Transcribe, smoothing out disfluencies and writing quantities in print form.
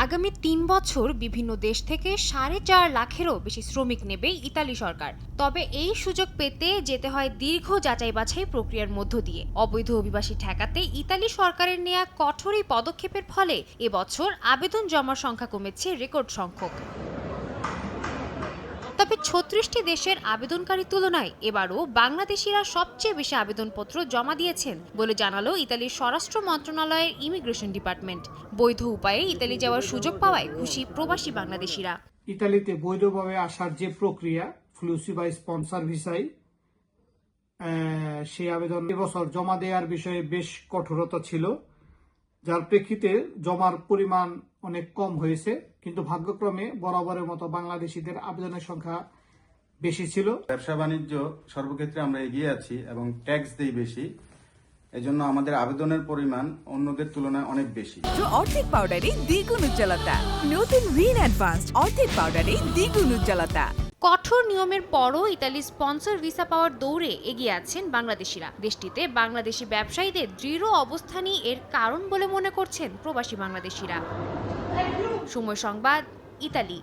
আগামী ৩ বছর বিভিন্ন দেশ থেকে ৪.৫ লাখেরও বেশি শ্রমিক নেবে ইতালি সরকার। তবে এই সুযোগ পেতে যেতে হয় দীর্ঘ যাচাই বাছাই প্রক্রিয়ার মধ্য দিয়ে। অবৈধ অভিবাসী ঠেকাতে ইতালি সরকারের নেয়া কঠোর এই পদক্ষেপের ফলে এবছর আবেদন জমার সংখ্যা কমেছে রেকর্ড সংখ্যক। তবে ৩৬টি দেশের আবেদনকারীর তুলনায় এবারও বাংলাদেশিরা সবচেয়ে বেশি আবেদনপত্র জমা দিয়েছেন বলে জানালো ইতালির স্বরাষ্ট্র মন্ত্রণালয়ের ইমিগ্রেশন ডিপার্টমেন্ট। বৈধ উপায়ে ইতালি যাওয়ার সুযোগ পাওয়ায় খুশি প্রবাসী বাংলাদেশিরা। ইতালিতে বৈধভাবে আসার যে প্রক্রিয়া ফ্লুসি বা স্পন্সর ভিসায় সেই আবেদন এবছর জমা দেওয়ার বিষয়ে বেশ কঠোরতা ছিল, যার প্রেক্ষিতে জমার পরিমাণ অনেক কম হয়েছে। কিন্তু ভাগ্যক্রমে বরাবরের মতো বাংলাদেশিদের আবেদনের সংখ্যা বেশি ছিল। ব্যবসা বাণিজ্য সর্বক্ষেত্রে আমরা এগিয়ে আছি এবং ট্যাক্স দেই বেশি, এজন্য আমাদের আবেদনের পরিমাণ অন্যদের তুলনায় অনেক বেশি। অর্ধেক পাউডারে দ্বিগুণ উজ্জ্বলতা, নতুন রিন অ্যাডভান্সড অর্ধেক পাউডারে দ্বিগুণ উজ্জ্বলতা। কঠোর নিয়মের পরও ইতালি স্পন্সর ভিসা পাওয়ার দৌড়ে এগিয়ে আছেন বাংলাদেশিরা। দেশটিতে বাংলাদেশি ব্যবসায়ীদের দৃঢ় অবস্থানই এর কারণ বলে মনে করছেন প্রবাসী বাংলাদেশিরা। সময় সংবাদ, ইতালি।